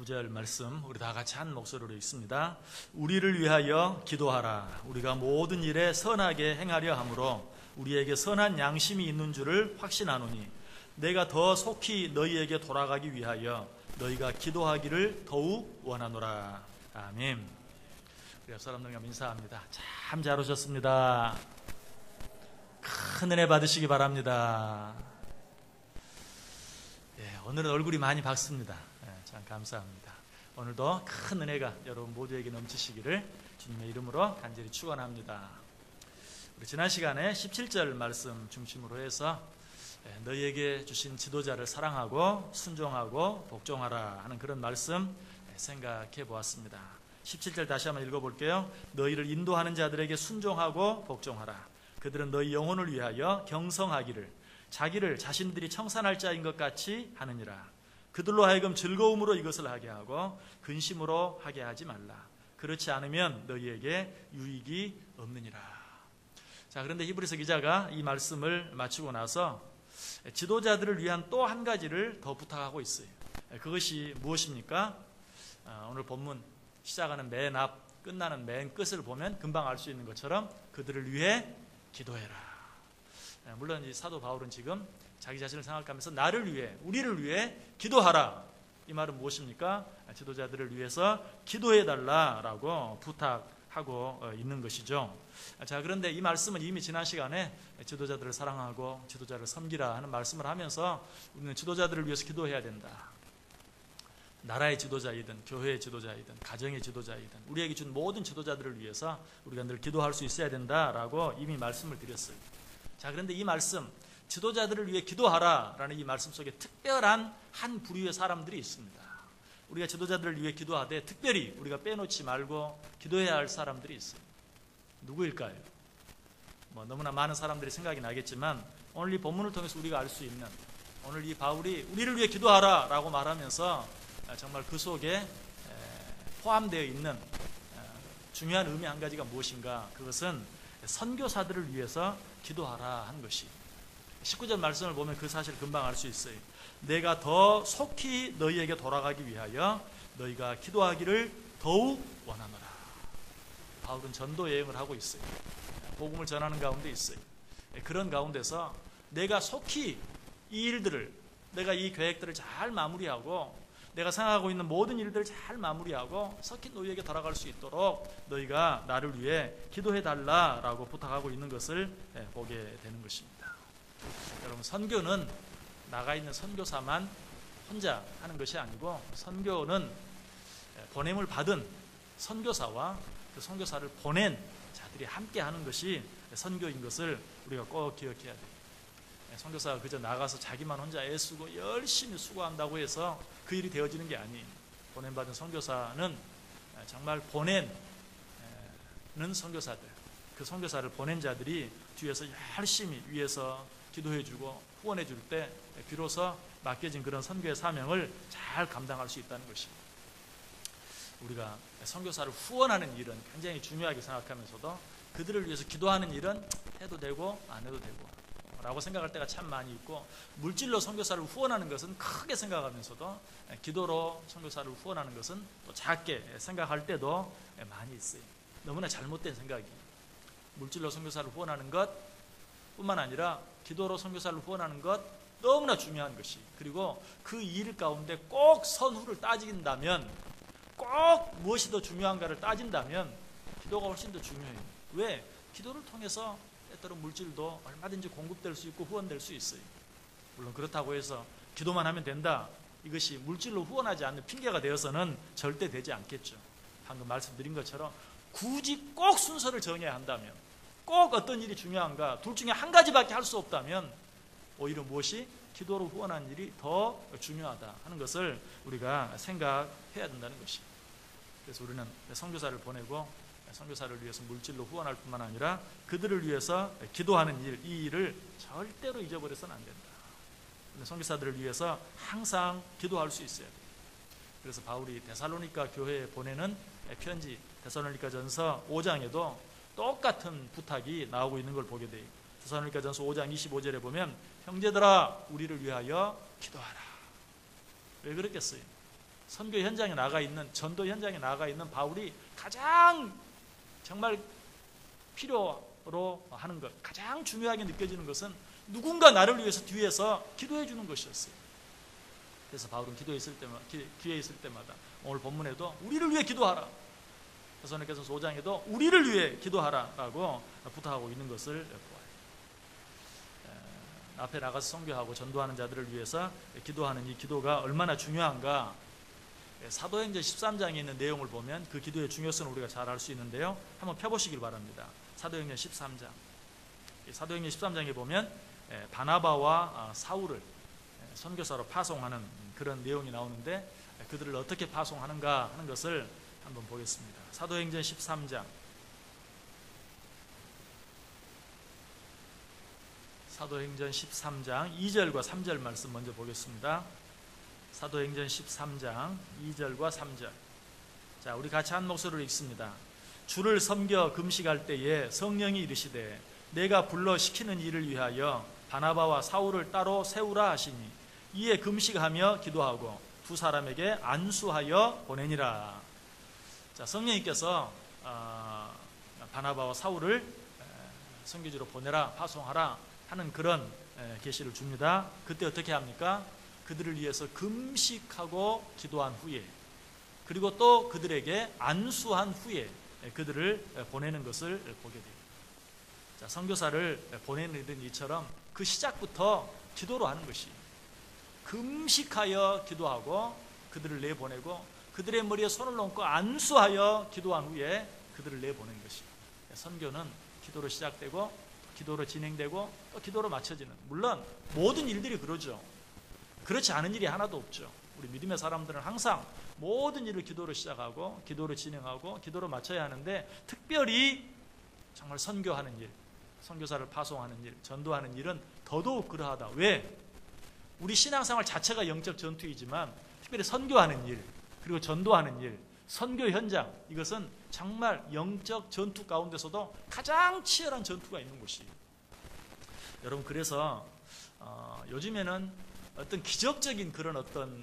2절 말씀 우리 다 같이 한 목소리로 읽습니다. 우리를 위하여 기도하라. 우리가 모든 일에 선하게 행하려 함으로 우리에게 선한 양심이 있는 줄을 확신하노니 내가 더 속히 너희에게 돌아가기 위하여 너희가 기도하기를 더욱 원하노라. 아멘. 우리 옆 사람들과 인사합니다. 참 잘 오셨습니다. 큰 은혜 받으시기 바랍니다. 오늘은 얼굴이 많이 밝습니다. 참 감사합니다. 오늘도 큰 은혜가 여러분 모두에게 넘치시기를 주님의 이름으로 간절히 축원합니다. 우리 지난 시간에 17절 말씀 중심으로 해서 너희에게 주신 지도자를 사랑하고 순종하고 복종하라 하는 그런 말씀 생각해 보았습니다. 17절 다시 한번 읽어볼게요. 너희를 인도하는 자들에게 순종하고 복종하라. 그들은 너희 영혼을 위하여 경성하기를 자기를 자신들이 청산할 자인 것 같이 하느니라. 그들로 하여금 즐거움으로 이것을 하게 하고 근심으로 하게 하지 말라. 그렇지 않으면 너희에게 유익이 없느니라. 자, 그런데 히브리서 기자가 이 말씀을 마치고 나서 지도자들을 위한 또 한 가지를 더 부탁하고 있어요. 그것이 무엇입니까? 오늘 본문 시작하는 맨 앞, 끝나는 맨 끝을 보면 금방 알 수 있는 것처럼 그들을 위해 기도해라. 물론 이 사도 바울은 지금 자기 자신을 생각하면서 나를 위해, 우리를 위해 기도하라. 이 말은 무엇입니까? 지도자들을 위해서 기도해달라라고 부탁하고 있는 것이죠. 자, 그런데 이 말씀은 이미 지난 시간에 지도자들을 사랑하고 지도자를 섬기라 하는 말씀을 하면서 우리는 지도자들을 위해서 기도해야 된다. 나라의 지도자이든 교회의 지도자이든 가정의 지도자이든 우리에게 준 모든 지도자들을 위해서 우리가 늘 기도할 수 있어야 된다라고 이미 말씀을 드렸어요. 자, 그런데 이 말씀 지도자들을 위해 기도하라라는 이 말씀 속에 특별한 한 부류의 사람들이 있습니다. 우리가 지도자들을 위해 기도하되 특별히 우리가 빼놓지 말고 기도해야 할 사람들이 있어요. 누구일까요? 너무나 많은 사람들이 생각이 나겠지만 오늘 이 본문을 통해서 우리가 알 수 있는, 오늘 이 바울이 우리를 위해 기도하라라고 말하면서 정말 그 속에 포함되어 있는 중요한 의미 한 가지가 무엇인가? 그것은 선교사들을 위해서 기도하라 한 것이. 19절 말씀을 보면 그 사실을 금방 알 수 있어요. 내가 더 속히 너희에게 돌아가기 위하여 너희가 기도하기를 더욱 원하노라. 바울은 전도 여행을 하고 있어요. 복음을 전하는 가운데 있어요. 그런 가운데서 내가 속히 이 일들을, 내가 이 계획들을 잘 마무리하고 내가 생각하고 있는 모든 일들을 잘 마무리하고 속히 너희에게 돌아갈 수 있도록 너희가 나를 위해 기도해달라라고 부탁하고 있는 것을 보게 되는 것입니다. 여러분, 선교는 나가 있는 선교사만 혼자 하는 것이 아니고 선교는 보냄을 받은 선교사와 그 선교사를 보낸 자들이 함께 하는 것이 선교인 것을 우리가 꼭 기억해야 돼요. 선교사가 그저 나가서 자기만 혼자 애쓰고 열심히 수고한다고 해서 그 일이 되어지는 게 아니에요. 보냄받은 선교사는 정말 보내는 선교사들, 그 선교사를 보낸 자들이 뒤에서 열심히 위에서 기도해주고 후원해줄 때 비로소 맡겨진 그런 선교의 사명을 잘 감당할 수 있다는 것입니다. 우리가 선교사를 후원하는 일은 굉장히 중요하게 생각하면서도 그들을 위해서 기도하는 일은 해도 되고 안 해도 되고 라고 생각할 때가 참 많이 있고, 물질로 선교사를 후원하는 것은 크게 생각하면서도 기도로 선교사를 후원하는 것은 또 작게 생각할 때도 많이 있어요. 너무나 잘못된 생각이에요. 물질로 선교사를 후원하는 것 뿐만 아니라 기도로 선교사를 후원하는 것 너무나 중요한 것이, 그리고 그 일 가운데 꼭 선후를 따진다면, 꼭 무엇이 더 중요한가를 따진다면 기도가 훨씬 더 중요해요. 왜? 기도를 통해서 때때로 물질도 얼마든지 공급될 수 있고 후원될 수 있어요. 물론 그렇다고 해서 기도만 하면 된다, 이것이 물질로 후원하지 않는 핑계가 되어서는 절대 되지 않겠죠. 방금 말씀드린 것처럼 굳이 꼭 순서를 정해야 한다면, 꼭 어떤 일이 중요한가, 둘 중에 한 가지밖에 할 수 없다면 오히려 무엇이 기도로 후원하는 일이 더 중요하다 하는 것을 우리가 생각해야 된다는 것입니다. 그래서 우리는 선교사를 보내고 선교사를 위해서 물질로 후원할 뿐만 아니라 그들을 위해서 기도하는 일, 이 일을 절대로 잊어버려서는 안 된다. 선교사들을 위해서 항상 기도할 수 있어야 돼요. 그래서 바울이 데살로니가 교회에 보내는 편지 데살로니가전서 5장에도 똑같은 부탁이 나오고 있는 걸 보게 돼요. 데살로니가전서 5장 25절에 보면 형제들아 우리를 위하여 기도하라. 왜 그랬겠어요? 선교 현장에 나가 있는, 전도 현장에 나가 있는 바울이 가장 정말 필요로 하는 것, 가장 중요하게 느껴지는 것은 누군가 나를 위해서 뒤에서 기도해 주는 것이었어요. 그래서 바울은 기회에 있을 때마다 오늘 본문에도 우리를 위해 기도하라, 데살로니가서 5장에도 우리를 위해 기도하라라고 부탁하고 있는 것을 보아요. 앞에 나가서 선교하고 전도하는 자들을 위해서 기도하는 이 기도가 얼마나 중요한가, 사도행전 13장에 있는 내용을 보면 그 기도의 중요성을 우리가 잘 알 수 있는데요. 한번 펴보시길 바랍니다. 사도행전 13장. 사도행전 13장에 보면 바나바와 사울을 선교사로 파송하는 그런 내용이 나오는데, 그들을 어떻게 파송하는가 하는 것을 한번 보겠습니다. 사도행전 13장. 사도행전 13장 2절과 3절 말씀 먼저 보겠습니다. 사도행전 13장 2절과 3절. 자, 우리 같이 한 목소리로 읽습니다. 주를 섬겨 금식할 때에 성령이 이르시되 내가 불러 시키는 일을 위하여 바나바와 사울을 따로 세우라 하시니 이에 금식하며 기도하고 두 사람에게 안수하여 보내니라. 자, 성령님께서 바나바와 사울을 선교지로 보내라, 파송하라 하는 그런 계시를 줍니다. 그때 어떻게 합니까? 그들을 위해서 금식하고 기도한 후에, 그리고 또 그들에게 안수한 후에 그들을 보내는 것을 보게 돼요. 자, 선교사를 보내는 이처럼 그 시작부터 기도로 하는 것이, 금식하여 기도하고 그들을 내보내고 그들의 머리에 손을 얹고 안수하여 기도한 후에 그들을 내보낸 것이, 선교는 기도로 시작되고 기도로 진행되고 또 기도로 마쳐지는, 물론 모든 일들이 그러죠. 그렇지 않은 일이 하나도 없죠. 우리 믿음의 사람들은 항상 모든 일을 기도로 시작하고 기도로 진행하고 기도로 마쳐야 하는데, 특별히 정말 선교하는 일, 선교사를 파송하는 일, 전도하는 일은 더더욱 그러하다. 왜? 우리 신앙생활 자체가 영적 전투이지만 특별히 선교하는 일, 그리고 전도하는 일, 선교 현장, 이것은 정말 영적 전투 가운데서도 가장 치열한 전투가 있는 곳이에요. 여러분, 그래서 요즘에는 어떤 기적적인 그런 어떤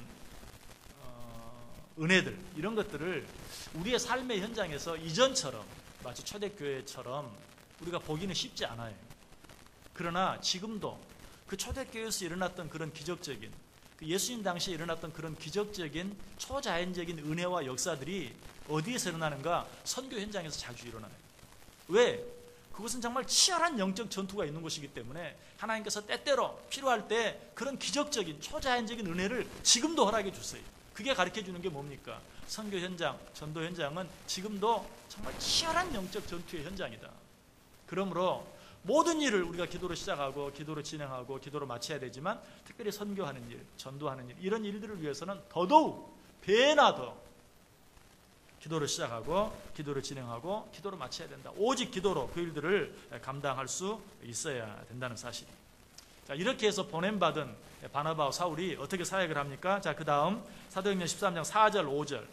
은혜들, 이런 것들을 우리의 삶의 현장에서 이전처럼, 마치 초대교회처럼 우리가 보기는 쉽지 않아요. 그러나 지금도 그 초대교회에서 일어났던 그런 기적적인, 그 예수님 당시에 일어났던 그런 기적적인 초자연적인 은혜와 역사들이 어디에서 일어나는가? 선교 현장에서 자주 일어나요. 왜? 그것은 정말 치열한 영적 전투가 있는 곳이기 때문에 하나님께서 때때로 필요할 때 그런 기적적인 초자연적인 은혜를 지금도 허락해 주세요. 그게 가르쳐 주는 게 뭡니까? 선교 현장, 전도 현장은 지금도 정말 치열한 영적 전투의 현장이다. 그러므로 모든 일을 우리가 기도로 시작하고 기도로 진행하고 기도로 마쳐야 되지만, 특별히 선교하는 일, 전도하는 일, 이런 일들을 위해서는 더더욱 배나 더 기도로 시작하고 기도로 진행하고 기도로 마쳐야 된다. 오직 기도로 그 일들을 감당할 수 있어야 된다는 사실. 자, 이렇게 해서 보냄받은 바나바와 사울이 어떻게 사역을 합니까? 자, 그 다음 사도행전 13장 4절 5절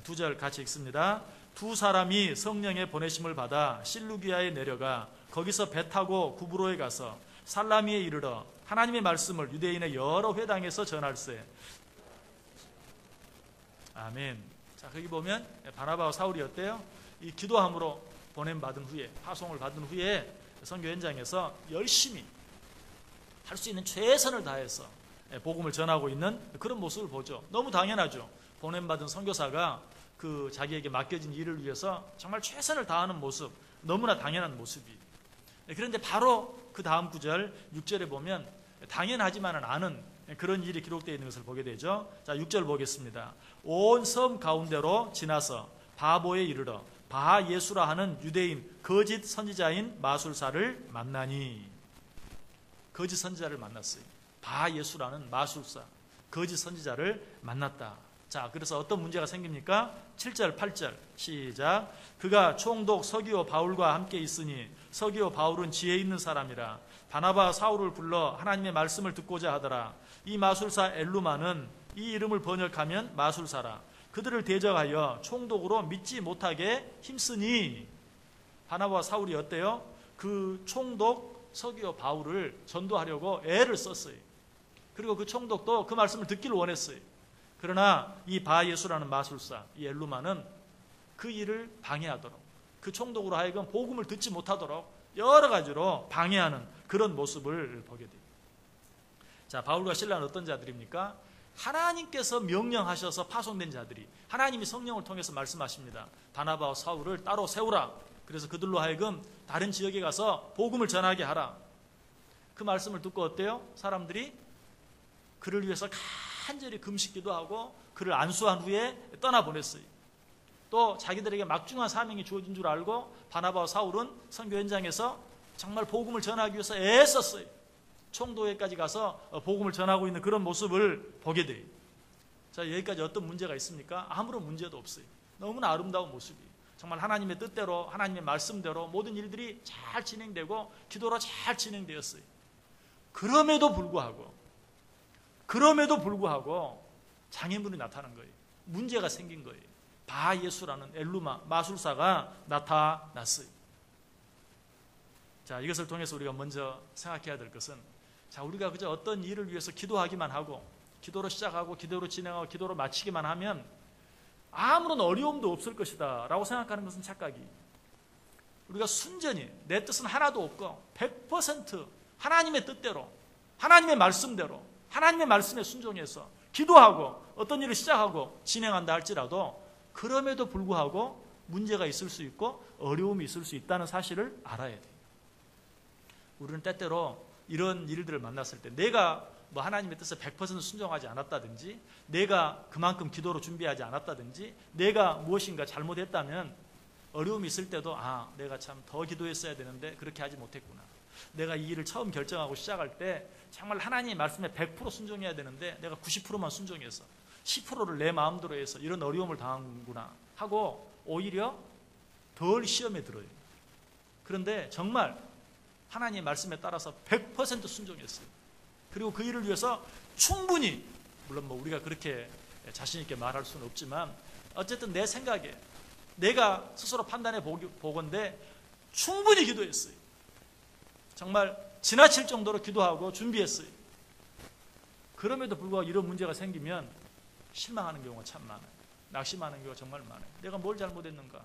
두 절 같이 읽습니다. 두 사람이 성령의 보내심을 받아 실루기아에 내려가 거기서 배 타고 구브로에 가서 살라미에 이르러 하나님의 말씀을 유대인의 여러 회당에서 전할세. 아멘. 자, 거기 보면 바나바와 사울이 어때요? 이 기도함으로 보냄받은 후에, 파송을 받은 후에 선교 현장에서 열심히 할 수 있는 최선을 다해서 복음을 전하고 있는 그런 모습을 보죠. 너무 당연하죠. 보냄받은 선교사가 그 자기에게 맡겨진 일을 위해서 정말 최선을 다하는 모습, 너무나 당연한 모습이. 그런데 바로 그 다음 구절 6절에 보면 당연하지만은 않은 그런 일이 기록되어 있는 것을 보게 되죠. 자, 6절 보겠습니다. 온 섬 가운데로 지나서 바보에 이르러 바 예수라 하는 유대인 거짓 선지자인 마술사를 만나니. 거짓 선지자를 만났어요. 바 예수라는 마술사, 거짓 선지자를 만났다. 자, 그래서 어떤 문제가 생깁니까? 7절 8절 시작. 그가 총독 서기오 바울과 함께 있으니 서기오 바울은 지혜 있는 사람이라 바나바 사울을 불러 하나님의 말씀을 듣고자 하더라. 이 마술사 엘루마는 이 이름을 번역하면 마술사라. 그들을 대적하여 총독으로 믿지 못하게 힘쓰니. 바나바와 사울이 어때요? 그 총독 서기오 바울을 전도하려고 애를 썼어요. 그리고 그 총독도 그 말씀을 듣기를 원했어요. 그러나 이 바예수라는 마술사, 이 엘루마는 그 일을 방해하도록, 그 총독으로 하여금 복음을 듣지 못하도록 여러 가지로 방해하는 그런 모습을 보게 됩니다. 자, 바울과 실라는 어떤 자들입니까? 하나님께서 명령하셔서 파송된 자들이, 하나님이 성령을 통해서 말씀하십니다. 바나바와 사울을 따로 세우라. 그래서 그들로 하여금 다른 지역에 가서 복음을 전하게 하라. 그 말씀을 듣고 어때요? 사람들이 그를 위해서 간절히 금식기도 하고 그를 안수한 후에 떠나보냈어요. 또 자기들에게 막중한 사명이 주어진 줄 알고 바나바와 사울은 선교 현장에서 정말 복음을 전하기 위해서 애썼어요. 총독에까지 가서 복음을 전하고 있는 그런 모습을 보게 돼요. 자, 여기까지 어떤 문제가 있습니까? 아무런 문제도 없어요. 너무나 아름다운 모습이에요. 정말 하나님의 뜻대로, 하나님의 말씀대로 모든 일들이 잘 진행되고 기도로 잘 진행되었어요. 그럼에도 불구하고 장애물이 나타난 거예요. 문제가 생긴 거예요. 바예수라는 엘루마, 마술사가 나타났어요. 자, 이것을 통해서 우리가 먼저 생각해야 될 것은, 자, 우리가 그저 어떤 일을 위해서 기도하기만 하고, 기도로 시작하고, 기도로 진행하고, 기도로 마치기만 하면 아무런 어려움도 없을 것이다 라고 생각하는 것은 착각이. 우리가 순전히 내 뜻은 하나도 없고 100% 하나님의 뜻대로, 하나님의 말씀대로, 하나님의 말씀에 순종해서 기도하고 어떤 일을 시작하고 진행한다 할지라도 그럼에도 불구하고 문제가 있을 수 있고 어려움이 있을 수 있다는 사실을 알아야 돼요. 우리는 때때로 이런 일들을 만났을 때 내가 하나님의 뜻에 100% 순종하지 않았다든지, 내가 그만큼 기도로 준비하지 않았다든지, 내가 무엇인가 잘못했다면 어려움이 있을 때도 내가 참 더 기도했어야 되는데 그렇게 하지 못했구나. 내가 이 일을 처음 결정하고 시작할 때 정말 하나님의 말씀에 100% 순종해야 되는데 내가 90%만 순종해서 10%를 내 마음대로 해서 이런 어려움을 당하는구나 하고 오히려 덜 시험에 들어요. 그런데 정말 하나님의 말씀에 따라서 100% 순종했어요. 그리고 그 일을 위해서 충분히, 물론 우리가 그렇게 자신 있게 말할 수는 없지만 어쨌든 내 생각에 내가 스스로 판단해 보건대 충분히 기도했어요. 정말 지나칠 정도로 기도하고 준비했어요. 그럼에도 불구하고 이런 문제가 생기면 실망하는 경우가 참 많아요. 낙심하는 경우가 정말 많아요. 내가 뭘 잘못했는가?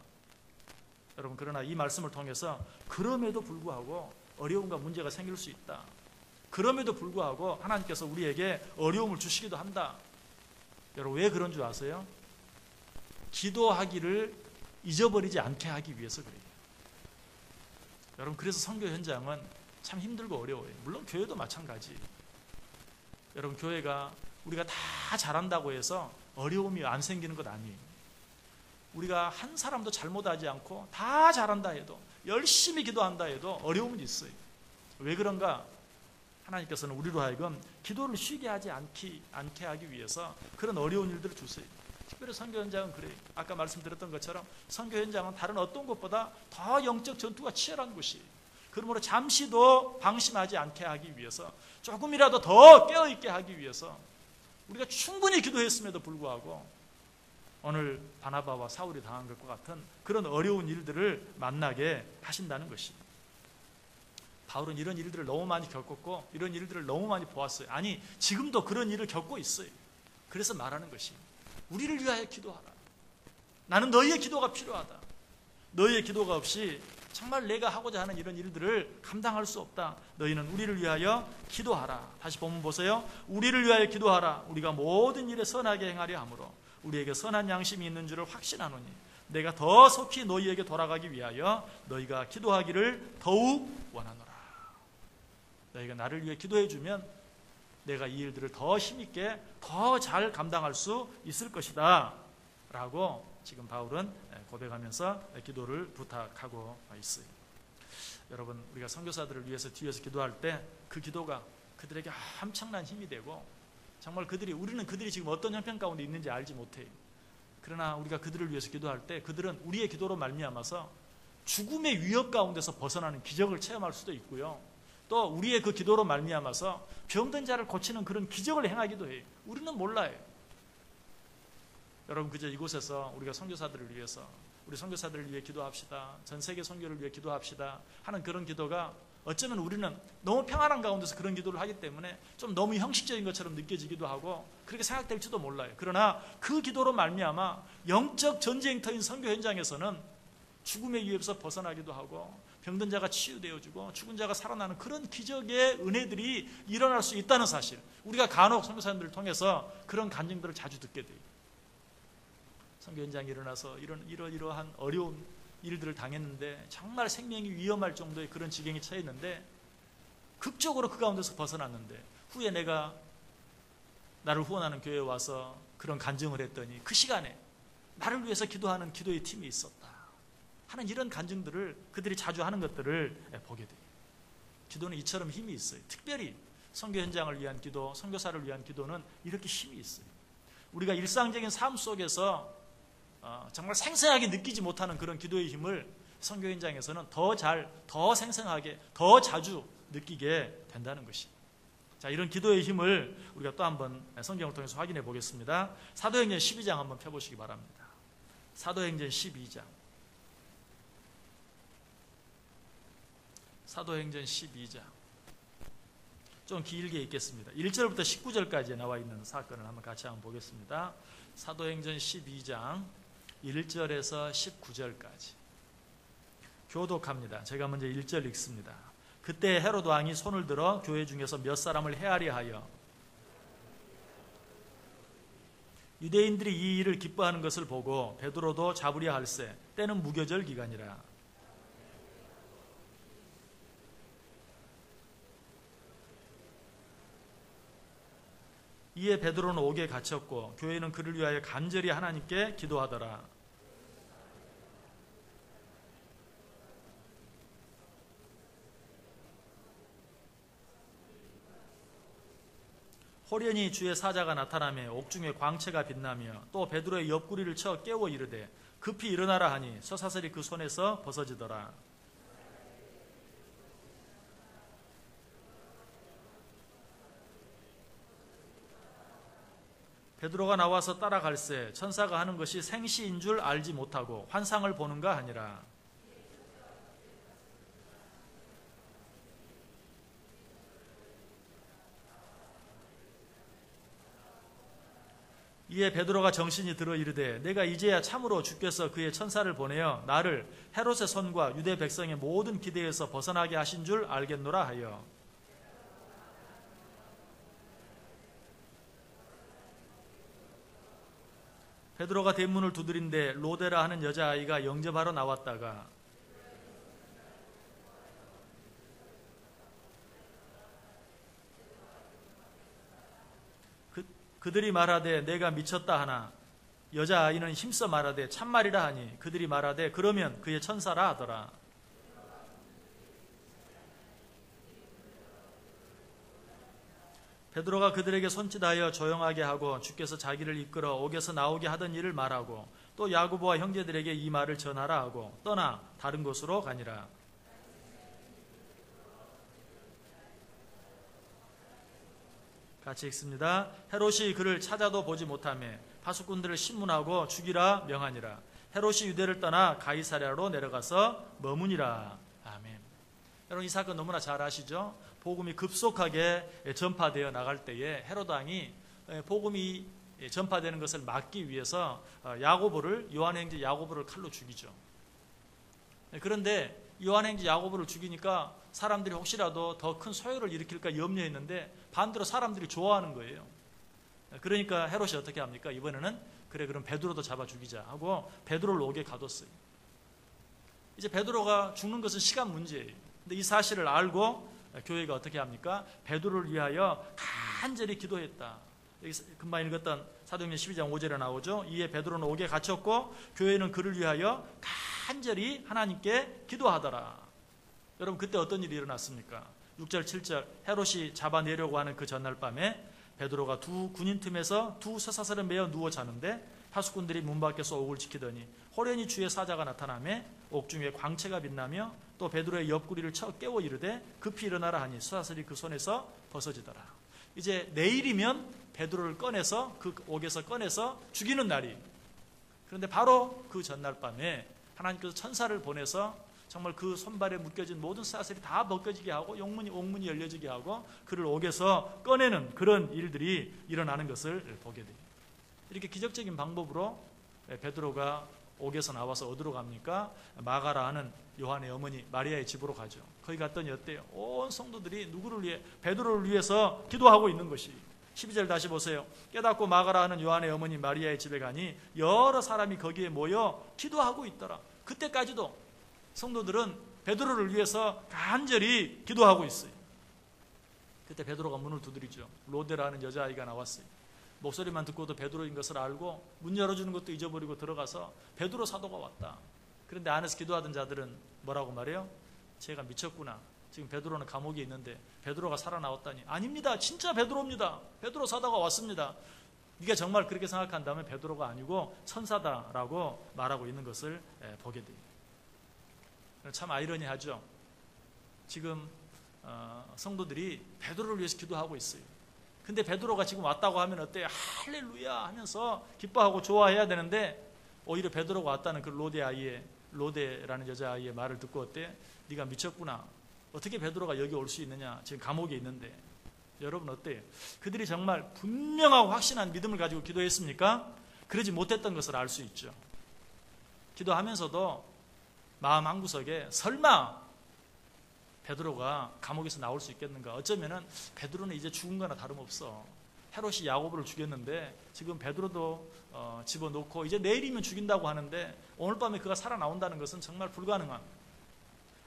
여러분, 그러나 이 말씀을 통해서 그럼에도 불구하고 어려움과 문제가 생길 수 있다. 그럼에도 불구하고 하나님께서 우리에게 어려움을 주시기도 한다. 여러분, 왜 그런 줄 아세요? 기도하기를 잊어버리지 않게 하기 위해서 그래요. 여러분, 그래서 선교 현장은 참 힘들고 어려워요. 물론 교회도 마찬가지. 여러분, 교회가 우리가 다 잘한다고 해서 어려움이 안 생기는 것 아니에요. 우리가 한 사람도 잘못하지 않고 다 잘한다 해도, 열심히 기도한다 해도 어려움은 있어요. 왜 그런가? 하나님께서는 우리로 하여금 기도를 쉬게 하지 않게 하기 위해서 그런 어려운 일들을 주세요. 특별히 선교 현장은 그래요. 아까 말씀드렸던 것처럼 선교 현장은 다른 어떤 것보다 더 영적 전투가 치열한 곳이에요. 그러므로 잠시도 방심하지 않게 하기 위해서, 조금이라도 더 깨어있게 하기 위해서 우리가 충분히 기도했음에도 불구하고 오늘 바나바와 사울이 당한 것과 같은 그런 어려운 일들을 만나게 하신다는 것입니다. 바울은 이런 일들을 너무 많이 겪었고 이런 일들을 너무 많이 보았어요. 아니, 지금도 그런 일을 겪고 있어요. 그래서 말하는 것입니다. 우리를 위하여 기도하라. 나는 너희의 기도가 필요하다. 너희의 기도가 없이 정말 내가 하고자 하는 이런 일들을 감당할 수 없다. 너희는 우리를 위하여 기도하라. 다시 본문 보세요. 우리를 위하여 기도하라. 우리가 모든 일에 선하게 행하려 하므로 우리에게 선한 양심이 있는 줄을 확신하노니 내가 더 속히 너희에게 돌아가기 위하여 너희가 기도하기를 더욱 원하노라. 너희가 나를 위해 기도해 주면 내가 이 일들을 더 힘있게 더 잘 감당할 수 있을 것이다 라고 지금 바울은 고백하면서 기도를 부탁하고 있어요. 여러분, 우리가 선교사들을 위해서 뒤에서 기도할 때 그 기도가 그들에게 엄청난 힘이 되고, 정말 우리는 그들이 지금 어떤 형편 가운데 있는지 알지 못해요. 그러나 우리가 그들을 위해서 기도할 때 그들은 우리의 기도로 말미암아서 죽음의 위협 가운데서 벗어나는 기적을 체험할 수도 있고요. 또 우리의 그 기도로 말미암아서 병든 자를 고치는 그런 기적을 행하기도 해요. 우리는 몰라요. 여러분, 그저 이곳에서 우리가 선교사들을 위해서, 우리 선교사들을 위해 기도합시다, 전 세계 선교를 위해 기도합시다 하는 그런 기도가 어쩌면 우리는 너무 평안한 가운데서 그런 기도를 하기 때문에 좀 너무 형식적인 것처럼 느껴지기도 하고 그렇게 생각될지도 몰라요. 그러나 그 기도로 말미암아 영적 전쟁터인 선교 현장에서는 죽음의 위협에서 벗어나기도 하고 병든 자가 치유되어지고 죽은 자가 살아나는 그런 기적의 은혜들이 일어날 수 있다는 사실, 우리가 간혹 선교사님들을 통해서 그런 간증들을 자주 듣게 돼요. 선교 현장에 일어나서 이러한 어려운 일들을 당했는데 정말 생명이 위험할 정도의 그런 지경에 처했는데 극적으로 그 가운데서 벗어났는데 후에 내가 나를 후원하는 교회에 와서 그런 간증을 했더니 그 시간에 나를 위해서 기도하는 기도의 팀이 있었다 하는 이런 간증들을 그들이 자주 하는 것들을 보게 돼요. 기도는 이처럼 힘이 있어요. 특별히 선교 현장을 위한 기도, 선교사를 위한 기도는 이렇게 힘이 있어요. 우리가 일상적인 삶 속에서 정말 생생하게 느끼지 못하는 그런 기도의 힘을 선교 현장에서는 더 생생하게, 더 자주 느끼게 된다는 것이. 자, 이런 기도의 힘을 우리가 또 한번 성경을 통해서 확인해 보겠습니다. 사도행전 12장 한번 펴보시기 바랍니다. 사도행전 12장. 사도행전 12장. 좀 길게 읽겠습니다. 1절부터 19절까지 나와 있는 사건을 한번 같이 한번 보겠습니다. 사도행전 12장 1절에서 19절까지 교독합니다. 제가 먼저 1절 읽습니다. 그때 헤로드 왕이 손을 들어 교회 중에서 몇 사람을 헤아려 하여 유대인들이 이 일을 기뻐하는 것을 보고 베드로도 잡으려 할세 때는 무교절 기간이라. 이에 베드로는 옥에 갇혔고 교회는 그를 위하여 간절히 하나님께 기도하더라. 호련히 주의 사자가 나타나며 옥중에 광채가 빛나며 또 베드로의 옆구리를 쳐 깨워 이르되 급히 일어나라 하니 쇠사슬이 그 손에서 벗어지더라. 베드로가 나와서 따라갈새 천사가 하는 것이 생시인 줄 알지 못하고 환상을 보는가 하니라. 이에 베드로가 정신이 들어 이르되 내가 이제야 참으로 주께서 그의 천사를 보내어 나를 헤롯의 손과 유대 백성의 모든 기대에서 벗어나게 하신 줄 알겠노라 하여 베드로가 대문을 두드린데 로데라 하는 여자아이가 영접하러 나왔다가 그들이 말하되 내가 미쳤다 하나 여자아이는 힘써 말하되 참말이라 하니 그들이 말하되 그러면 그의 천사라 하더라. 베드로가 그들에게 손짓하여 조용하게 하고 주께서 자기를 이끌어 옥에서 나오게 하던 일을 말하고 또 야고보와 형제들에게 이 말을 전하라 하고 떠나 다른 곳으로 가니라. 같이 읽습니다. 헤롯이 그를 찾아도 보지 못하며 파수꾼들을 신문하고 죽이라 명하니라. 헤롯이 유대를 떠나 가이사랴로 내려가서 머무니라. 아멘. 여러분 이 사건 너무나 잘 아시죠? 복음이 급속하게 전파되어 나갈 때에 헤롯 왕이 복음이 전파되는 것을 막기 위해서 요한행제 야고보를 칼로 죽이죠. 그런데 요한행제 야고보를 죽이니까 사람들이 혹시라도 더 큰 소요를 일으킬까 염려했는데 반대로 사람들이 좋아하는 거예요. 그러니까 헤롯이 어떻게 합니까? 이번에는 그래 그럼 베드로도 잡아 죽이자 하고 베드로를 옥에 가뒀어요. 이제 베드로가 죽는 것은 시간 문제예요. 근데 이 사실을 알고 교회가 어떻게 합니까? 베드로를 위하여 간절히 기도했다. 여기 금방 읽었던 사도행전 12장 5절에 나오죠. 이에 베드로는 옥에 갇혔고 교회는 그를 위하여 간절히 하나님께 기도하더라. 여러분 그때 어떤 일이 일어났습니까? 6절 7절 헤롯이 잡아내려고 하는 그 전날 밤에 베드로가 두 군인 틈에서 두 쇠사슬에 매어 누워 자는데 파수꾼들이 문 밖에서 옥을 지키더니 호련히 주의 사자가 나타나며 옥중에 광채가 빛나며 또 베드로의 옆구리를 쳐 깨워 이르되 급히 일어나라 하니 쇠사슬이 그 손에서 벗어지더라. 이제 내일이면 베드로를 꺼내서 그 옥에서 꺼내서 죽이는 날이. 그런데 바로 그 전날 밤에 하나님께서 천사를 보내서 정말 그 손발에 묶여진 모든 사슬이 다 벗겨지게 하고 옥문이 열려지게 하고 그를 옥에서 꺼내는 그런 일들이 일어나는 것을 보게 돼요. 이렇게 기적적인 방법으로 베드로가 옥에서 나와서 어디로 갑니까? 마가라 하는 요한의 어머니 마리아의 집으로 가죠. 거기 갔더니 어때요? 온 성도들이 누구를 위해? 베드로를 위해서 기도하고 있는 것이. 12절 다시 보세요. 깨닫고 마가라 하는 요한의 어머니 마리아의 집에 가니 여러 사람이 거기에 모여 기도하고 있더라. 그때까지도 성도들은 베드로를 위해서 간절히 기도하고 있어요. 그때 베드로가 문을 두드리죠. 로데라는 여자아이가 나왔어요. 목소리만 듣고도 베드로인 것을 알고 문 열어주는 것도 잊어버리고 들어가서 베드로 사도가 왔다. 그런데 안에서 기도하던 자들은 뭐라고 말해요? 제가 미쳤구나. 지금 베드로는 감옥에 있는데 베드로가 살아나왔다니. 아닙니다. 진짜 베드로입니다. 베드로 사도가 왔습니다. 네가 정말 그렇게 생각한다면 베드로가 아니고 천사다라고 말하고 있는 것을 보게 돼요. 참 아이러니하죠. 지금 성도들이 베드로를 위해서 기도하고 있어요. 근데 베드로가 지금 왔다고 하면 어때요? 할렐루야 하면서 기뻐하고 좋아해야 되는데 오히려 베드로가 왔다는 그 로데라는 여자아이의 말을 듣고 어때? 네가 미쳤구나. 어떻게 베드로가 여기 올 수 있느냐? 지금 감옥에 있는데. 여러분 어때요? 그들이 정말 분명하고 확신한 믿음을 가지고 기도했습니까? 그러지 못했던 것을 알 수 있죠. 기도하면서도 마음 한구석에 설마 베드로가 감옥에서 나올 수 있겠는가? 어쩌면은 베드로는 이제 죽은 거나 다름없어. 헤롯이 야고보를 죽였는데 지금 베드로도 집어넣고 이제 내일이면 죽인다고 하는데 오늘 밤에 그가 살아나온다는 것은 정말 불가능한,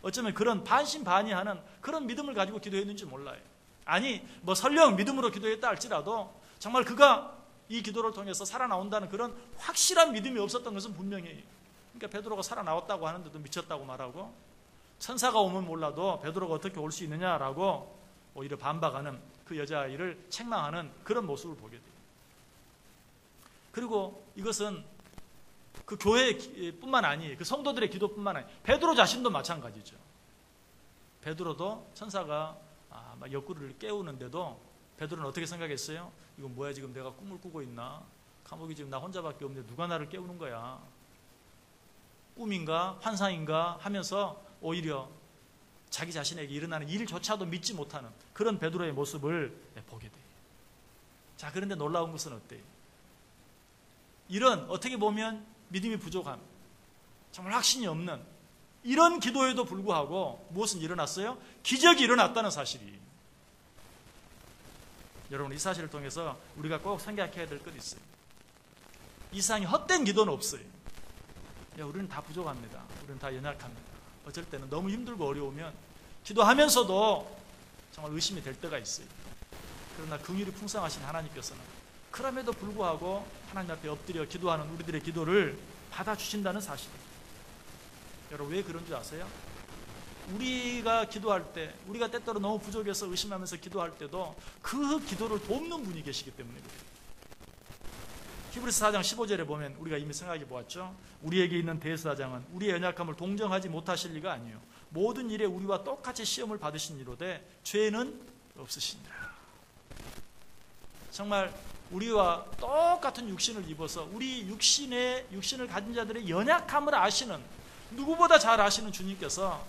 어쩌면 그런 반신반의하는 그런 믿음을 가지고 기도했는지 몰라요. 아니 뭐 설령 믿음으로 기도했다 할지라도 정말 그가 이 기도를 통해서 살아나온다는 그런 확실한 믿음이 없었던 것은 분명해요. 그러니까 베드로가 살아나왔다고 하는데도 미쳤다고 말하고, 천사가 오면 몰라도 베드로가 어떻게 올 수 있느냐라고 오히려 반박하는 그 여자아이를 책망하는 그런 모습을 보게 돼요. 그리고 이것은 그 교회뿐만 아니에요. 그 성도들의 기도뿐만 아니에요. 베드로 자신도 마찬가지죠. 베드로도 천사가 막 옆구리를 깨우는데도 베드로는 어떻게 생각했어요? 이건 뭐야, 지금 내가 꿈을 꾸고 있나? 감옥이 지금 나 혼자밖에 없는데 누가 나를 깨우는 거야? 꿈인가 환상인가 하면서 오히려 자기 자신에게 일어나는 일조차도 믿지 못하는 그런 베드로의 모습을 보게 돼요. 자, 그런데 놀라운 것은 어때요? 이런 어떻게 보면 믿음이 부족함, 정말 확신이 없는 이런 기도에도 불구하고 무엇은 일어났어요? 기적이 일어났다는 사실이. 여러분, 이 사실을 통해서 우리가 꼭 생각해야 될 것이 있어요. 이 세상에 헛된 기도는 없어요. 우리는 다 부족합니다. 우리는 다 연약합니다. 어쩔 때는 너무 힘들고 어려우면 기도하면서도 정말 의심이 될 때가 있어요. 그러나 긍휼이 풍성하신 하나님께서는 그럼에도 불구하고 하나님 앞에 엎드려 기도하는 우리들의 기도를 받아주신다는 사실이에요. 여러분, 왜 그런 줄 아세요? 우리가 기도할 때, 우리가 때때로 너무 부족해서 의심하면서 기도할 때도 그 기도를 돕는 분이 계시기 때문에 그래요. 히브리서 4장 15절에 보면 우리가 이미 생각해 보았죠. 우리에게 있는 대제사장은 우리의 연약함을 동정하지 못하실 리가 아니요 모든 일에 우리와 똑같이 시험을 받으신 이로되 죄는 없으시니라. 정말 우리와 똑같은 육신을 입어서 우리 육신을 가진 자들의 연약함을 아시는, 누구보다 잘 아시는 주님께서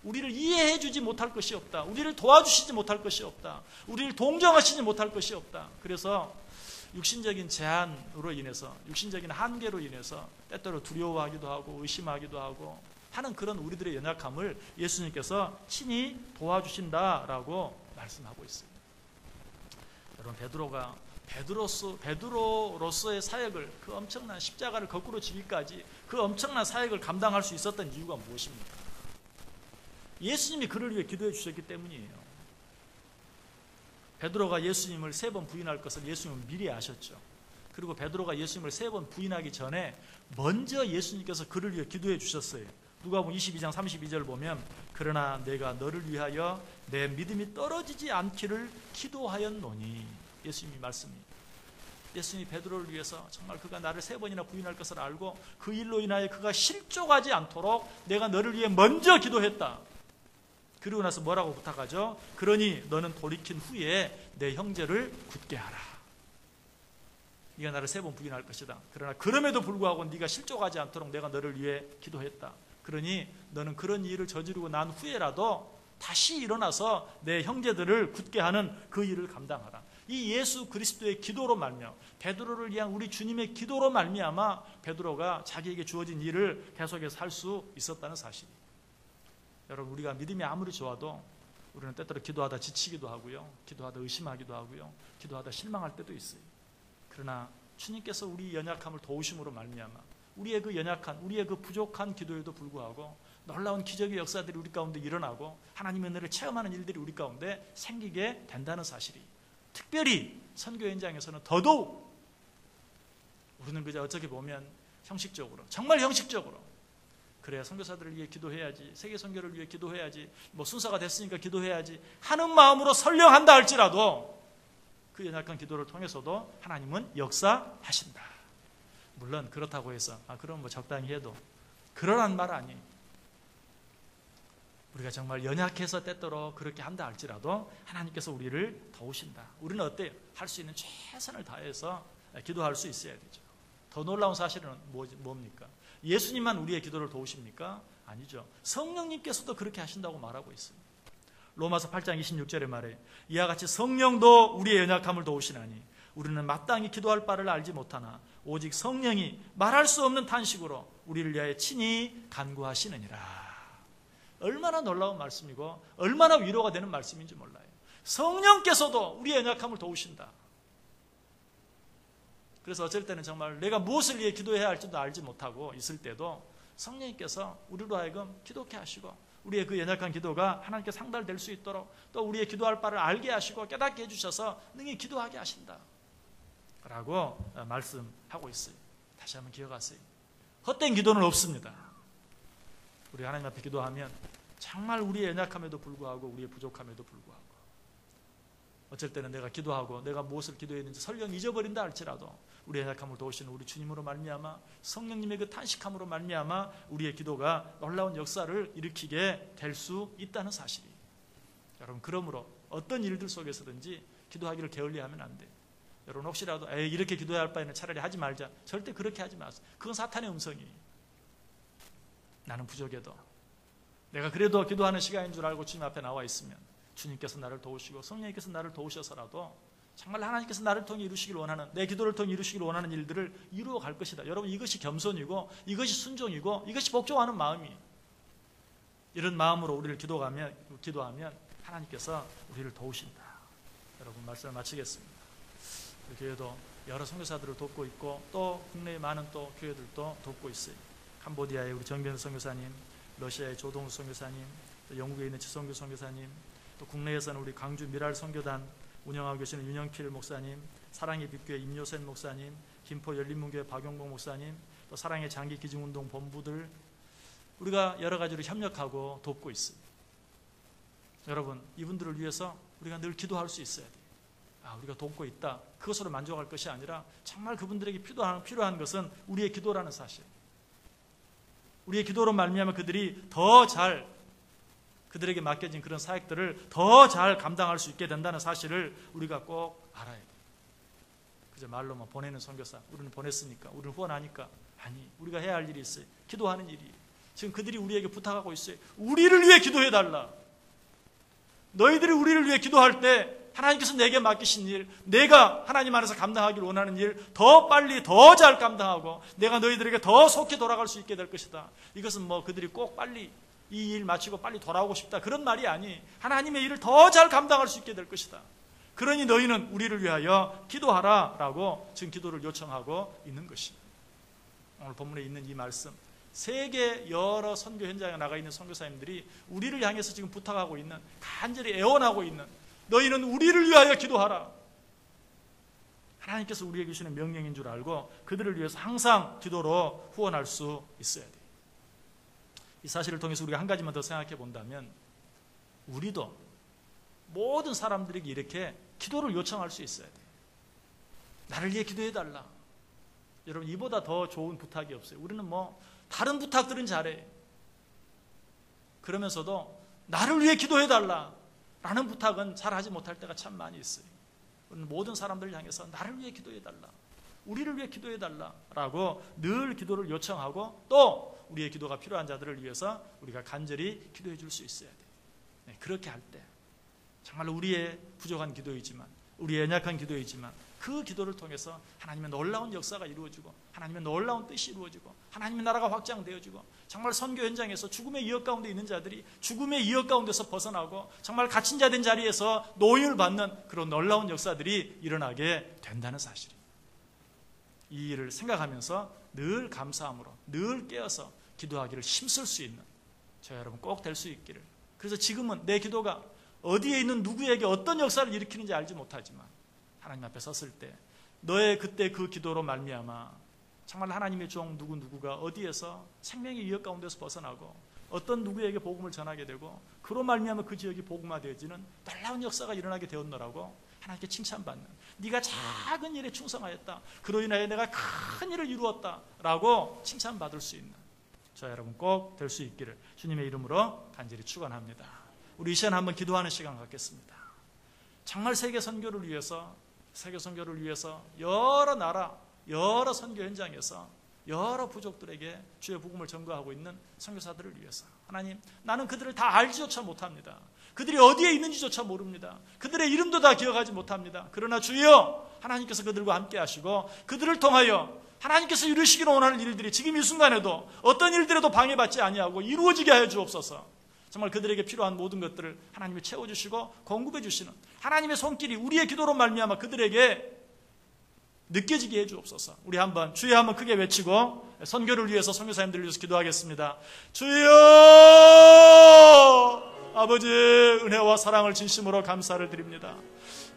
우리를 이해해 주지 못할 것이 없다. 우리를 도와주시지 못할 것이 없다. 우리를 동정하시지 못할 것이 없다. 그래서 육신적인 제한으로 인해서, 육신적인 한계로 인해서 때때로 두려워하기도 하고 의심하기도 하고 하는 그런 우리들의 연약함을 예수님께서 친히 도와주신다라고 말씀하고 있습니다. 여러분, 베드로로서의 사역을, 그 엄청난 십자가를 거꾸로 지기까지 그 엄청난 사역을 감당할 수 있었던 이유가 무엇입니까? 예수님이 그를 위해 기도해 주셨기 때문이에요. 베드로가 예수님을 3번 부인할 것을 예수님은 미리 아셨죠. 그리고 베드로가 예수님을 3번 부인하기 전에 먼저 예수님께서 그를 위해 기도해 주셨어요. 누가복음 22장 32절 보면 그러나 내가 너를 위하여 내 믿음이 떨어지지 않기를 기도하였노니, 예수님이 말씀이, 예수님이 베드로를 위해서 정말 그가 나를 3번이나 부인할 것을 알고 그 일로 인하여 그가 실족하지 않도록 내가 너를 위해 먼저 기도했다. 그리고 나서 뭐라고 부탁하죠? 그러니 너는 돌이킨 후에 내 형제를 굳게 하라. 네가 나를 3번 부인할 것이다. 그러나 그럼에도 불구하고 네가 실족하지 않도록 내가 너를 위해 기도했다. 그러니 너는 그런 일을 저지르고 난 후에라도 다시 일어나서 내 형제들을 굳게 하는 그 일을 감당하라. 이 예수 그리스도의 기도로 말미암아, 베드로를 위한 우리 주님의 기도로 말미암아 베드로가 자기에게 주어진 일을 계속해서 할 수 있었다는 사실. 여러분, 우리가 믿음이 아무리 좋아도 우리는 때때로 기도하다 지치기도 하고요, 기도하다 의심하기도 하고요, 기도하다 실망할 때도 있어요. 그러나 주님께서 우리 연약함을 도우심으로 말미암아 우리의 그 연약한, 우리의 그 부족한 기도에도 불구하고 놀라운 기적의 역사들이 우리 가운데 일어나고 하나님의 은혜를 체험하는 일들이 우리 가운데 생기게 된다는 사실이, 특별히 선교 현장에서는 더더욱 우리는 그저 어떻게 보면 형식적으로, 정말 형식적으로, 그래 선교사들을 위해 기도해야지, 세계 선교를 위해 기도해야지, 뭐 순서가 됐으니까 기도해야지 하는 마음으로 설령한다 할지라도 그 연약한 기도를 통해서도 하나님은 역사하신다. 물론 그렇다고 해서 그럼 뭐 적당히 해도 그러란 말 아니에요. 우리가 정말 연약해서 때때로 그렇게 한다 할지라도 하나님께서 우리를 도우신다. 우리는 어때요? 할 수 있는 최선을 다해서 기도할 수 있어야 되죠. 더 놀라운 사실은 뭡니까? 예수님만 우리의 기도를 도우십니까? 아니죠. 성령님께서도 그렇게 하신다고 말하고 있습니다. 로마서 8장 26절에 말해 이와 같이 성령도 우리의 연약함을 도우시나니 우리는 마땅히 기도할 바를 알지 못하나 오직 성령이 말할 수 없는 탄식으로 우리를 위하여 친히 간구하시느니라. 얼마나 놀라운 말씀이고 얼마나 위로가 되는 말씀인지 몰라요. 성령께서도 우리의 연약함을 도우신다. 그래서 어쩔 때는 정말 내가 무엇을 위해 기도해야 할지도 알지 못하고 있을 때도 성령님께서 우리로 하여금 기도케 하시고 우리의 그 연약한 기도가 하나님께 상달될 수 있도록 또 우리의 기도할 바를 알게 하시고 깨닫게 해주셔서 능히 기도하게 하신다 라고 말씀하고 있어요. 다시 한번 기억하세요. 헛된 기도는 없습니다. 우리 하나님 앞에 기도하면 정말 우리의 연약함에도 불구하고 우리의 부족함에도 불구하고 어쩔 때는 내가 기도하고 내가 무엇을 기도했는지 설령 잊어버린다 할지라도 우리 연약함을 도우시는 우리 주님으로 말미암아 성령님의 그 탄식함으로 말미암아 우리의 기도가 놀라운 역사를 일으키게 될 수 있다는 사실이. 여러분, 그러므로 어떤 일들 속에서든지 기도하기를 게을리하면 안 돼요. 여러분, 혹시라도 이렇게 기도해야 할 바에는 차라리 하지 말자, 절대 그렇게 하지 마세요. 그건 사탄의 음성이에요. 나는 부족해도 내가 그래도 기도하는 시간인 줄 알고 주님 앞에 나와 있으면 주님께서 나를 도우시고 성령님께서 나를 도우셔서라도 정말 하나님께서 나를 통해 이루시길 원하는, 내 기도를 통해 이루시길 원하는 일들을 이루어 갈 것이다. 여러분, 이것이 겸손이고 이것이 순종이고 이것이 복종하는 마음이에요. 이런 마음으로 우리를 기도하면 하나님께서 우리를 도우신다. 여러분, 말씀을 마치겠습니다. 우리 교회도 여러 선교사들을 돕고 있고 또 국내의 많은 또 교회들도 돕고 있어요. 캄보디아의 우리 정변 선교사님, 러시아의 조동수 선교사님, 또 영국에 있는 지성규 선교사님, 또 국내에서는 우리 광주 미랄 선교단 운영하고 계시는 윤영필 목사님, 사랑의 빛교회 임요센 목사님, 김포 열린문교회 박용복 목사님, 또 사랑의 장기 기증운동 본부들, 우리가 여러 가지로 협력하고 돕고 있습니다. 여러분, 이분들을 위해서 우리가 늘 기도할 수 있어야 돼요. 우리가 돕고 있다, 그것으로 만족할 것이 아니라 정말 그분들에게 필요한 것은 우리의 기도라는 사실. 우리의 기도로 말미암아 그들이 더 잘, 그들에게 맡겨진 그런 사역들을 더 잘 감당할 수 있게 된다는 사실을 우리가 꼭 알아야 돼요. 그저 말로만 보내는 선교사, 우리는 보냈으니까, 우리는 후원하니까. 아니, 우리가 해야 할 일이 있어요. 기도하는 일이. 지금 그들이 우리에게 부탁하고 있어요. 우리를 위해 기도해달라. 너희들이 우리를 위해 기도할 때 하나님께서 내게 맡기신 일, 내가 하나님 안에서 감당하기를 원하는 일 더 빨리 더 잘 감당하고 내가 너희들에게 더 속히 돌아갈 수 있게 될 것이다. 이것은 뭐 그들이 꼭 빨리 이 일 마치고 빨리 돌아오고 싶다, 그런 말이 아니, 하나님의 일을 더 잘 감당할 수 있게 될 것이다. 그러니 너희는 우리를 위하여 기도하라 라고 지금 기도를 요청하고 있는 것입니다. 오늘 본문에 있는 이 말씀, 세계 여러 선교 현장에 나가 있는 선교사님들이 우리를 향해서 지금 부탁하고 있는, 간절히 애원하고 있는, 너희는 우리를 위하여 기도하라. 하나님께서 우리에게 주시는 명령인 줄 알고 그들을 위해서 항상 기도로 후원할 수 있어야 돼요. 이 사실을 통해서 우리가 한 가지만 더 생각해 본다면, 우리도 모든 사람들에게 이렇게 기도를 요청할 수 있어야 돼요. 나를 위해 기도해달라. 여러분, 이보다 더 좋은 부탁이 없어요. 우리는 뭐 다른 부탁들은 잘해. 그러면서도 나를 위해 기도해달라 라는 부탁은 잘 하지 못할 때가 참 많이 있어요. 우리는 모든 사람들을 향해서 나를 위해 기도해달라, 우리를 위해 기도해달라 라고 늘 기도를 요청하고 또 우리의 기도가 필요한 자들을 위해서 우리가 간절히 기도해 줄 수 있어야 돼요. 네, 그렇게 할 때 정말 우리의 부족한 기도이지만, 우리의 연약한 기도이지만 그 기도를 통해서 하나님의 놀라운 역사가 이루어지고 하나님의 놀라운 뜻이 이루어지고 하나님의 나라가 확장되어지고 정말 선교 현장에서 죽음의 위협 가운데 있는 자들이 죽음의 위협 가운데서 벗어나고 정말 갇힌 자 된 자리에서 노임을 받는 그런 놀라운 역사들이 일어나게 된다는 사실입니다. 이 일을 생각하면서 늘 감사함으로 늘 깨어서 기도하기를 힘쓸 수 있는 저희 여러분 꼭 될 수 있기를. 그래서 지금은 내 기도가 어디에 있는 누구에게 어떤 역사를 일으키는지 알지 못하지만 하나님 앞에 섰을 때 너의 그때 그 기도로 말미암아 정말 하나님의 종 누구누구가 어디에서 생명의 위협 가운데서 벗어나고 어떤 누구에게 복음을 전하게 되고 그로 말미암아 그 지역이 복음화되어지는 놀라운 역사가 일어나게 되었노라고 하나님께 칭찬받는, 네가 작은 일에 충성하였다, 그로 인하여 내가 큰 일을 이루었다라고 칭찬받을 수 있는 저 여러분 꼭 될 수 있기를 주님의 이름으로 간절히 축원합니다. 우리 이 시간 한번 기도하는 시간 갖겠습니다. 정말 세계 선교를 위해서 여러 나라, 여러 선교 현장에서 여러 부족들에게 주의 복음을 전거하고 있는 선교사들을 위해서 하나님, 나는 그들을 다 알지조차 못합니다. 그들이 어디에 있는지조차 모릅니다. 그들의 이름도 다 기억하지 못합니다. 그러나 주여 하나님께서 그들과 함께 하시고 그들을 통하여 하나님께서 이루시기를 원하는 일들이 지금 이 순간에도 어떤 일들에도 방해받지 아니하고 이루어지게 하여 주옵소서. 정말 그들에게 필요한 모든 것들을 하나님이 채워주시고 공급해 주시는 하나님의 손길이 우리의 기도로 말미암아 그들에게 느껴지게 해 주옵소서. 우리 한번 주여 한번 크게 외치고 선교를 위해서 선교사님들을 위해서 기도하겠습니다. 주여, 아버지 은혜와 사랑을 진심으로 감사를 드립니다.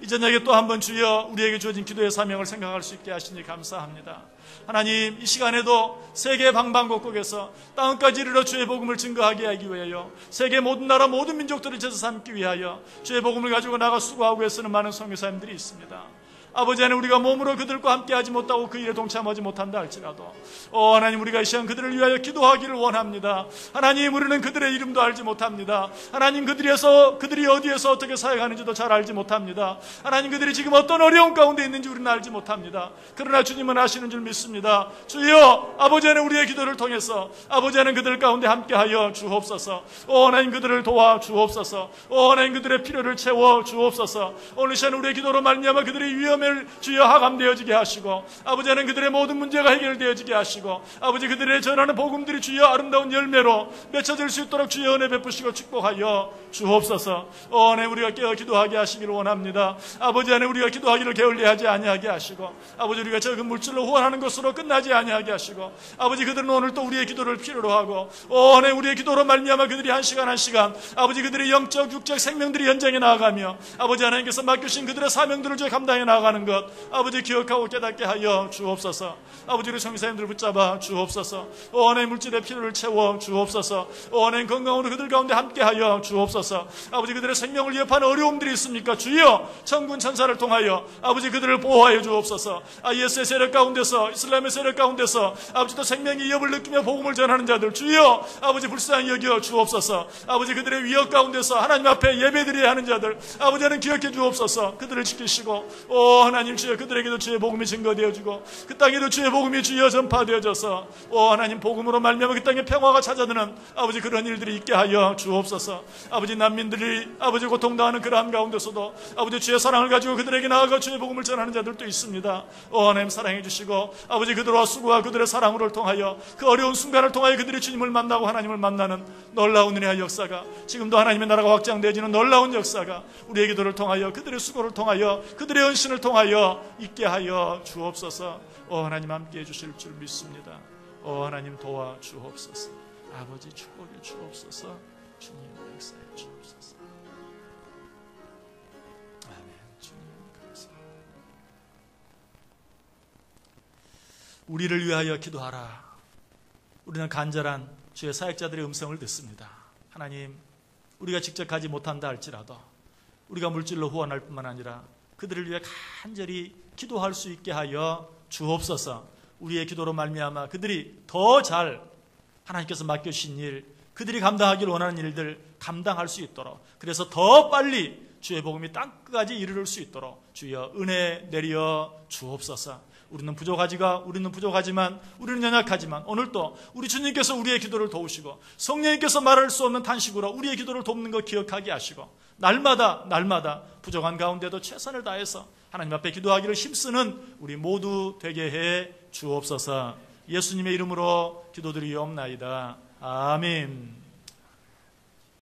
이 저녁에 또 한번 주여 우리에게 주어진 기도의 사명을 생각할 수 있게 하시니 감사합니다. 하나님, 이 시간에도 세계 방방곡곡에서 땅끝까지 이르러 주의 복음을 증거하게 하기 위하여 세계 모든 나라 모든 민족들을 제사 삼기 위하여 주의 복음을 가지고 나가 수고하고 애쓰는 많은 선교사님들이 있습니다. 아버지 하나님, 우리가 몸으로 그들과 함께하지 못하고 그 일에 동참하지 못한다 할지라도 하나님, 우리가 이 시간 그들을 위하여 기도하기를 원합니다. 하나님, 우리는 그들의 이름도 알지 못합니다. 하나님, 그들이 어디에서 어떻게 사역하는지도 잘 알지 못합니다. 하나님, 그들이 지금 어떤 어려움 가운데 있는지 우리는 알지 못합니다. 그러나 주님은 아시는 줄 믿습니다. 주여, 아버지 하나님, 우리의 기도를 통해서 아버지 하나님 그들 가운데 함께하여 주옵소서. 하나님, 그들을 도와 주옵소서. 하나님, 그들의 필요를 채워 주옵소서. 오늘 시간 우리의 기도로 말미암아 그들의 위험에 주여 하감되어지게 하시고 아버지 하나님, 그들의 모든 문제가 해결되어지게 하시고 아버지 그들의 전하는 복음들이 주여 아름다운 열매로 맺혀질 수 있도록 주여 은혜 베푸시고 축복하여 주옵소서. 하나님, 우리가 깨어 기도하게 하시기를 원합니다. 아버지 하나님, 우리가 기도하기를 게을리하지 아니하게 하시고 아버지, 우리가 적은 물질로 후원하는 것으로 끝나지 아니하게 하시고 아버지, 그들은 오늘 또 우리의 기도를 필요로 하고 하나님, 우리의 기도로 말미암아 그들이 한 시간 아버지 그들의 영적 육적 생명들이 현장에 나아가며 아버지 하나님께서 맡기신 그들의 사명들을 주여 감당해 나아가는 것 아버지 기억하고 깨닫게 하여 주옵소서. 아버지, 우리 성교사님들 붙잡아 주옵소서. 하나님, 물질의 필요를 채워 주옵소서. 하나님, 건강으로 그들 가운데 함께하여 주옵소서. 아버지, 그들의 생명을 위협하는 어려움들이 있습니까? 주여 천군 천사를 통하여 아버지 그들을 보호하여 주옵소서. IS의 세력 가운데서, 이슬람의 세력 가운데서 아버지 또 생명의 위협을 느끼며 복음을 전하는 자들 주여 아버지 불쌍히 여겨 주옵소서. 아버지, 그들의 위협 가운데서 하나님 앞에 예배드려야 하는 자들 아버지는 기억해 주옵소서. 그들을 지키시고 하나님, 주여 그들에게도 주의 복음이 증거되어지고 그 땅에도 주의 복음이 주여 전파되어져서 하나님, 복음으로 말미암아 그 땅에 평화가 찾아드는 아버지 그런 일들이 있게 하여 주옵소서. 아버지, 난민들이 아버지 고통당하는 그러한 가운데서도 아버지 주의 사랑을 가지고 그들에게 나아가 주의 복음을 전하는 자들도 있습니다. 하나님, 사랑해 주시고 아버지 그들과 수고와 그들의 사랑으로 통하여 그 어려운 순간을 통하여 그들이 주님을 만나고 하나님을 만나는 놀라운 은혜의 역사가 지금도 하나님의 나라가 확장되어지는 놀라운 역사가 우리의 기도를 통하여 그들의 수고를 통하여 그들의 헌신을 통하여 있게 하여 주옵소서. 하나님, 함께해 주실 줄 믿습니다. 하나님, 도와 주옵소서. 아버지, 축복해 주옵소서. 주님, 역사해 주옵소서. 아멘. 주님 감사합니다. 우리를 위하여 기도하라. 우리는 간절한 주의 사역자들의 음성을 듣습니다. 하나님, 우리가 직접 가지 못한다 할지라도 우리가 물질로 후원할 뿐만 아니라 그들을 위해 간절히 기도할 수 있게 하여 주옵소서. 우리의 기도로 말미암아 그들이 더 잘 하나님께서 맡겨주신 일, 그들이 감당하기를 원하는 일들 감당할 수 있도록, 그래서 더 빨리 주의 복음이 땅끝까지 이르를 수 있도록 주여 은혜 내려 주옵소서. 우리는 부족하지만 우리는 연약하지만 오늘도 우리 주님께서 우리의 기도를 도우시고 성령님께서 말할 수 없는 탄식으로 우리의 기도를 돕는 것 기억하게 하시고 날마다 부족한 가운데도 최선을 다해서 하나님 앞에 기도하기를 힘쓰는 우리 모두 되게 해 주옵소서. 예수님의 이름으로 기도드리옵나이다. 아멘.